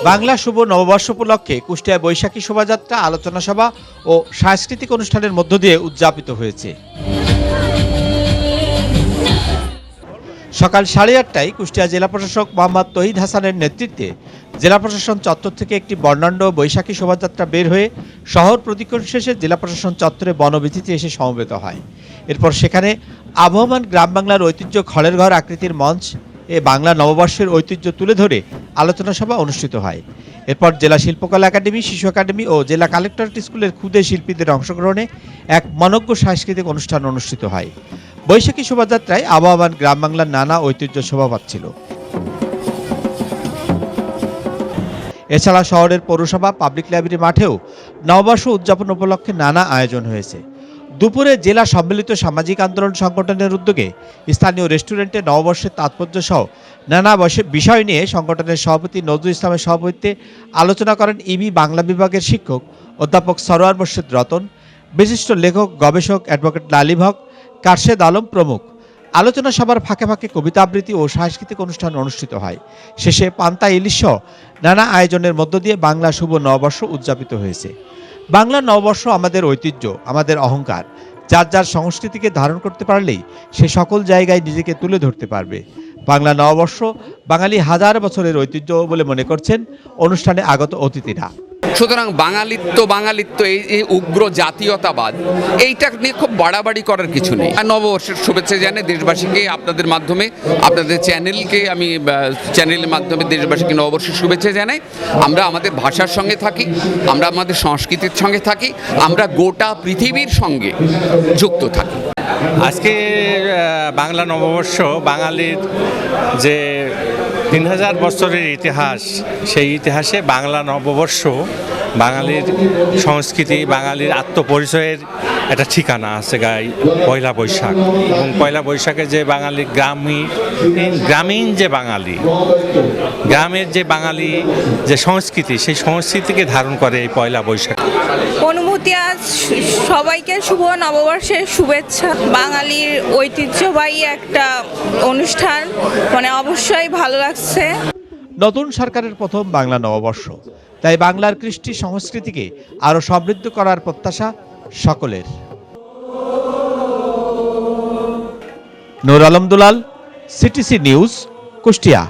বাংলা শুভ নববর্ষ উপলক্ষে কুষ্টিয়ায় বৈশাখী শোভাযাত্রা, আলোচনা সভা ও সাংস্কৃতিক অনুষ্ঠানের মধ্য দিয়ে উদযাপিত হয়েছে। সকাল 8:30টায় কুষ্টিয়া জেলা প্রশাসক মোহাম্মদ তহিদ হাসানের নেতৃত্বে জেলা প্রশাসন চত্বর থেকে একটি বর্ণাঢ্য বৈশাখী শোভাযাত্রা বের হয়ে শহর প্রদক্ষিণ শেষে জেলা প্রশাসন চত্বরে বনবীথিতে এসে সমবেত হয়। এরপর সেখানে আবহমান গ্রাম বাংলার ঐতিহ্য খড়ের ঘর আকৃতির মঞ্চ এ বাংলা নববর্ষের ঐতিহ্য তুলে ধরে আলোচনা সভা অনুষ্ঠিত হয়। এরপর জেলা শিল্পকলা একাডেমি, শিশু একাডেমি ও জেলা কালেক্টরেট স্কুলের ক্ষুদে শিল্পীদের অংশগ্রহণে এক মনোজ্ঞ সাংস্কৃতিক অনুষ্ঠান অনুষ্ঠিত হয়। বৈশাখী শোভাযাত্রায় আবহমান গ্রাম বাংলার নানা ঐতিহ্য শোভা পাচ্ছিল। এছাড়া শহরের পৌরসভা পাবলিক লাইব্রেরি মাঠেও নববর্ষ উদযাপন উপলক্ষে নানা আয়োজন হয়েছে। দুপুরে জেলা সম্মিলিত সামাজিক আন্দোলন সংগঠনের উদ্যোগে স্থানীয় রেস্টুরেন্টে নববর্ষের তাৎপর্য সহ নানা বিষয় নিয়ে সংগঠনের সভাপতি নজরুল ইসলামের সভাপতিত্বে আলোচনা করেন ইবি বাংলা বিভাগের শিক্ষক অধ্যাপক সরোয়ার মোর্শেদ রতন, বিশিষ্ট লেখক গবেষক অ্যাডভোকেট লালিব হক, কারশেদ আলম প্রমুখ। আলোচনা সভার ফাঁকে ফাঁকে কবিতা আবৃত্তি ও সাংস্কৃতিক অনুষ্ঠান অনুষ্ঠিত হয়। শেষে পান্তা ইলিশ সহ নানা আয়োজনের মধ্য দিয়ে বাংলা শুভ নববর্ষ উদযাপিত হয়েছে। বাংলা নববর্ষ আমাদের ঐতিহ্য, আমাদের অহংকার। যার যার সংস্কৃতিকে ধারণ করতে পারলেই সে সকল জায়গায় নিজেকে তুলে ধরতে পারবে। বাংলা নববর্ষ বাঙালি হাজার বছরের ঐতিহ্য বলে মনে করছেন অনুষ্ঠানে আগত অতিথিরা। সুতরাং বাঙালিত্ব এই উগ্র জাতীয়তাবাদ এইটা নিয়ে খুব বাড়াবাড়ি করার কিছু নেই। নববর্ষের শুভেচ্ছা জানাই দেশবাসীকে, আপনাদের মাধ্যমে, আপনাদের চ্যানেলকে আমি চ্যানেলের মাধ্যমে দেশবাসীকে নববর্ষের শুভেচ্ছা জানাই। আমরা আমাদের ভাষার সঙ্গে থাকি, আমরা আমাদের সংস্কৃতির সঙ্গে থাকি, আমরা গোটা পৃথিবীর সঙ্গে যুক্ত থাকি। আজকে বাংলা নববর্ষ বাঙালির যে 3000 বছরের ইতিহাস, সেই ইতিহাসে বাংলা নববর্ষ বাঙালির সংস্কৃতি, বাঙালির আত্মপরিচয়ের একটা ঠিকানা আছে পয়লা বৈশাখ। এবং পয়লা বৈশাখে যে বাঙালি গ্রামীণ যে বাঙালি, গ্রামের যে বাঙালি যে সংস্কৃতি, সেই সংস্কৃতিকে ধারণ করে এই পয়লা বৈশাখ। অনুভূতি আজ সবাইকে শুভ নববর্ষের শুভেচ্ছা। বাঙালির ঐতিহ্যবাহী একটা অনুষ্ঠান, মানে অবশ্যই ভালো লাগছে। নতুন সরকারের প্রথম বাংলা নববর্ষ, তাই বাংলার কৃষ্টি সংস্কৃতিকে আরো সমৃদ্ধ করার প্রত্যাশা সকলের। নূর আলম দুলাল, সিটিসি নিউজ, কুষ্টিয়া।